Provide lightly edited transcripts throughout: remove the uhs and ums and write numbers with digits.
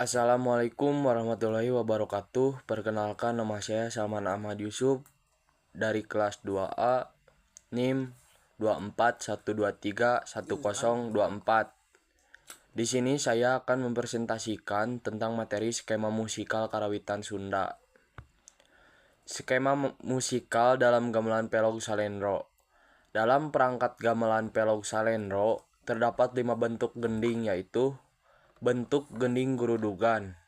Assalamualaikum warahmatullahi wabarakatuh. Perkenalkan, nama saya Salman Ahmad Yusuf dari kelas 2A, NIM 241231024. Di sini saya akan mempresentasikan tentang materi skema musikal karawitan Sunda. Skema musikal dalam gamelan pelog salendro. Dalam perangkat gamelan pelog salendro terdapat 5 bentuk gending, yaitu bentuk gending gurudugan.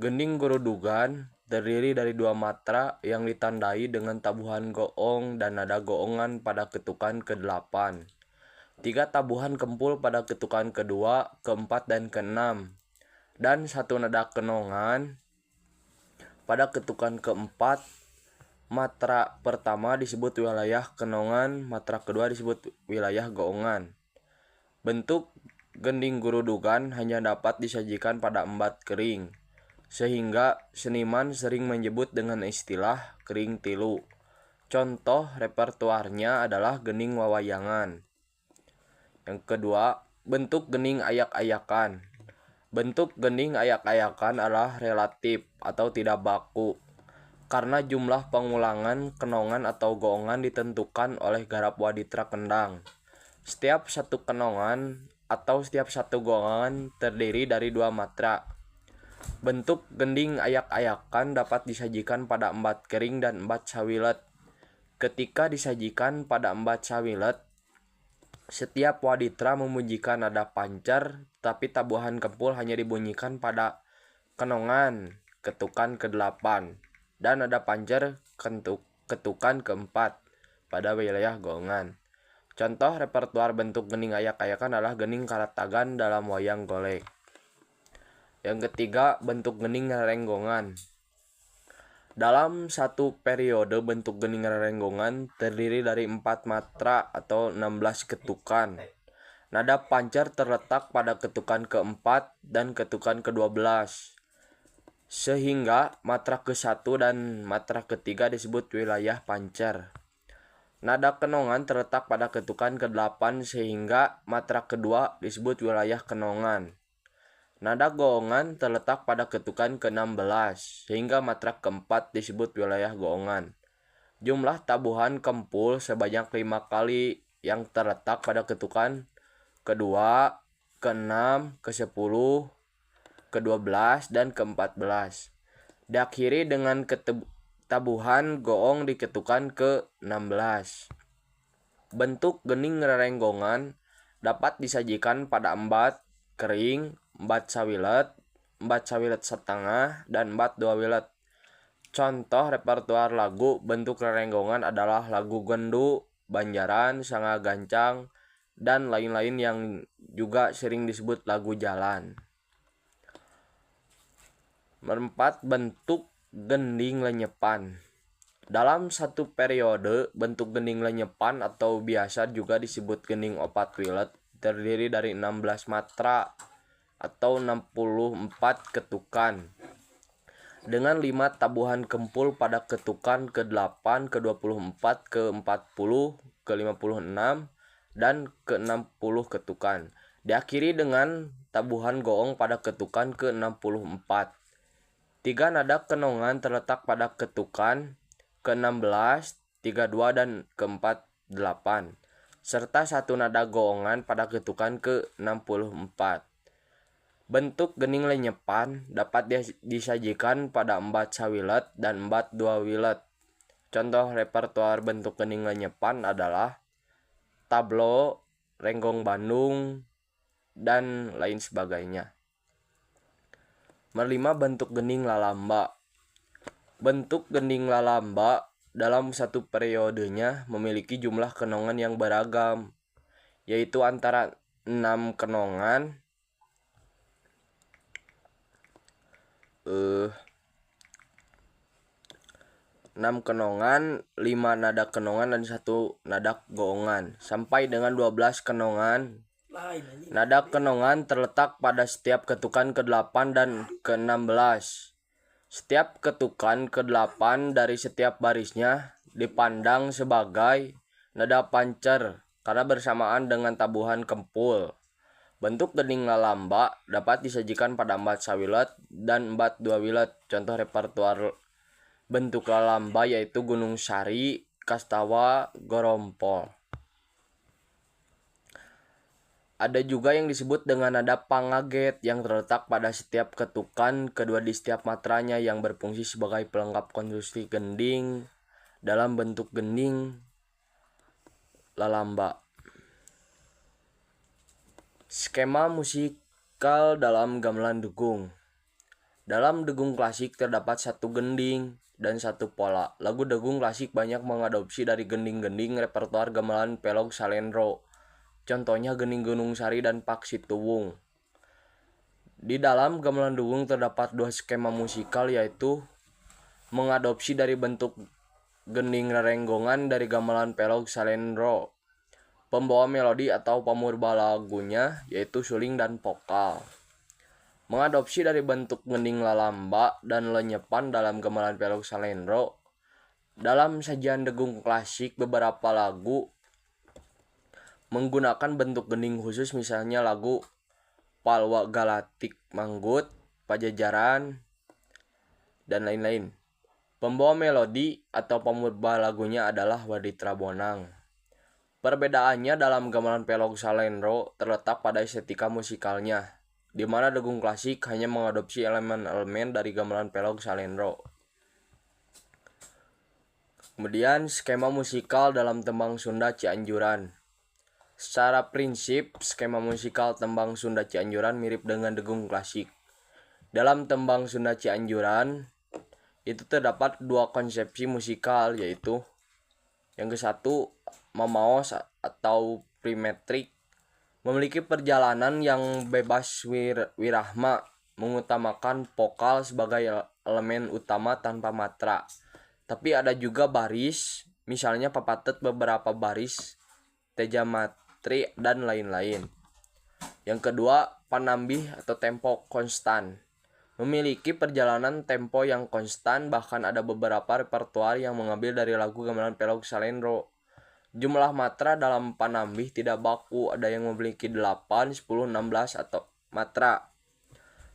Gending gurudugan terdiri dari 2 matra yang ditandai dengan tabuhan goong dan nada goongan pada ketukan ke-8, 3 tabuhan kempul pada ketukan ke-2, ke-4, dan ke-6, dan 1 nada kenongan pada ketukan ke-4. Matra pertama disebut wilayah kenongan, matra kedua disebut wilayah goongan. Bentuk gending gurudugan hanya dapat disajikan pada embat kering, sehingga seniman sering menyebut dengan istilah kering tilu. Contoh repertuarnya adalah gending wawayangan. Yang kedua, bentuk gending ayak-ayakan. Bentuk gending ayak-ayakan adalah relatif atau tidak baku, karena jumlah pengulangan kenongan atau goongan ditentukan oleh garap waditra kendang. Setiap satu kenongan atau setiap satu goongan terdiri dari 2 matra. Bentuk gending ayak-ayakan dapat disajikan pada embat kering dan embat sawilet. Ketika disajikan pada embat sawilet, setiap waditra memujikan nada pancer, tapi tabuhan kempul hanya dibunyikan pada kenongan ketukan ke-8 dan nada pancer ketukan ke-4 pada wilayah goongan. Contoh repertuar bentuk gending ayak-ayakan adalah gending karatagan dalam wayang golek. Yang ketiga, bentuk gending rerenggongan. Dalam satu periode, bentuk gending rerenggongan terdiri dari 4 matra atau 16 ketukan. Nada pancer terletak pada ketukan ke-4 dan ketukan ke-12, sehingga matra ke-1 dan matra ke-3 disebut wilayah pancer. Nada kenongan terletak pada ketukan ke-8 sehingga matra kedua disebut wilayah kenongan. Nada goongan terletak pada ketukan ke-16 sehingga matra ke-4 disebut wilayah goongan. Jumlah tabuhan kempul sebanyak 5 kali yang terletak pada ketukan ke-2, ke-6, ke-10, ke-12, dan ke-14. Diakhiri dengan tabuhan goong di ketukan ke-16. Bentuk gending rerenggongan dapat disajikan pada embat kering, embat sawilet setengah, dan embat 2 wilet. Contoh repertuar lagu bentuk rerenggongan adalah lagu Gendu, Banjaran, Sanga Gancang, dan lain-lain yang juga sering disebut lagu jalan. 4. Bentuk gending lenyepan. Dalam satu periode, bentuk gending lenyepan atau biasa juga disebut gending opat wilet terdiri dari 16 matra atau 64 ketukan dengan 5 tabuhan kempul pada ketukan ke-8, ke-24, ke-40, ke-56, dan ke-60 ketukan. Diakhiri dengan tabuhan goong pada ketukan ke-64. 3 nada kenongan terletak pada ketukan ke-16, 32, dan ke-48, serta 1 nada goongan pada ketukan ke-64. Bentuk gending lenyepan dapat disajikan pada embat sawilet dan embat 2 wilet. Contoh repertuar bentuk gending lenyepan adalah tablo, renggong Bandung, dan lain sebagainya. 5. Bentuk gending lalamba. Bentuk gending lalamba dalam satu periodenya memiliki jumlah kenongan yang beragam, yaitu antara 6 kenongan, 5 nada kenongan, dan 1 nada goongan, sampai dengan 12 kenongan. Nada kenongan terletak pada setiap ketukan ke-8 dan ke-16. Setiap ketukan ke-8 dari setiap barisnya dipandang sebagai nada pancer karena bersamaan dengan tabuhan kempul. Bentuk gending lalamba dapat disajikan pada empat sawilet dan empat dua wilet. Contoh repertoar bentuk lalamba yaitu Gunung Sari, Kastawa, Gorompol. Ada juga yang disebut dengan nada pangaget yang terletak pada setiap ketukan kedua di setiap matranya yang berfungsi sebagai pelengkap konstruksi gending dalam bentuk gending lalamba. Skema musikal dalam gamelan degung. Dalam degung klasik terdapat satu gending dan satu pola. Lagu degung klasik banyak mengadopsi dari gending-gending repertoar gamelan Pelog Salendro. Contohnya gending Gunung Sari dan Pak Situwung. Di dalam gamelan degung terdapat dua skema musikal yaitu mengadopsi dari bentuk gending rerenggongan dari gamelan Pelog Salendro. Pembawa melodi atau pemurba lagunya yaitu suling dan vokal. Mengadopsi dari bentuk gending lalamba dan lenyepan dalam gamelan Pelog Salendro. Dalam sajian degung klasik beberapa lagu menggunakan bentuk gending khusus, misalnya lagu Palwa Galatik Manggut, Pajajaran, dan lain-lain. Pembawa melodi atau pemurba lagunya adalah Waditra Bonang. Perbedaannya dalam gamelan Pelog Salendro terletak pada estetika musikalnya, di mana degung klasik hanya mengadopsi elemen-elemen dari gamelan Pelog Salendro. Kemudian skema musikal dalam tembang Sunda Cianjuran. Secara prinsip, skema musikal tembang Sunda Cianjuran mirip dengan degung klasik. Dalam tembang Sunda Cianjuran itu terdapat dua konsepsi musikal, yaitu yang ke satu, mamaos atau primetrik, memiliki perjalanan yang bebas wirahma, mengutamakan vokal sebagai elemen utama tanpa matra. Tapi ada juga baris, misalnya papatet beberapa baris, teja matri, dan lain-lain. Yang kedua, panambih atau tempo konstan, memiliki perjalanan tempo yang konstan, bahkan ada beberapa repertoar yang mengambil dari lagu gamelan Pelog Salendro. Jumlah matra dalam panambih tidak baku, ada yang memiliki 8, 10, 16 atau matra.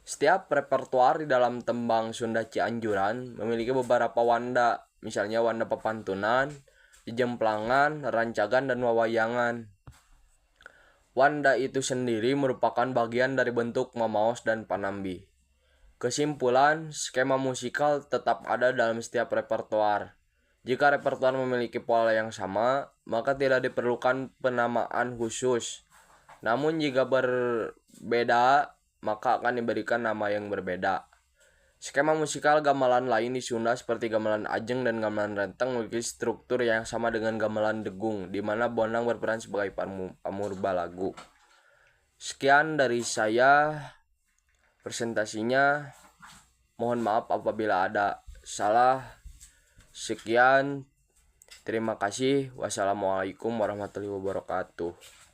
Setiap repertoar di dalam tembang Sunda Cianjuran memiliki beberapa wanda, misalnya wanda pepantunan, jemplangan, rancagan, dan wawayangan. Wanda itu sendiri merupakan bagian dari bentuk mamaos dan panambih. Kesimpulan, skema musikal tetap ada dalam setiap repertoar. Jika repertoar memiliki pola yang sama, maka tidak diperlukan penamaan khusus. Namun jika berbeda, maka akan diberikan nama yang berbeda. Skema musikal gamelan lain di Sunda seperti gamelan Ajeng dan gamelan Renteng memiliki struktur yang sama dengan gamelan degung, di mana Bonang berperan sebagai pemurba lagu. Sekian dari saya presentasinya. Mohon maaf apabila ada salah. Sekian, terima kasih. Wassalamualaikum warahmatullahi wabarakatuh.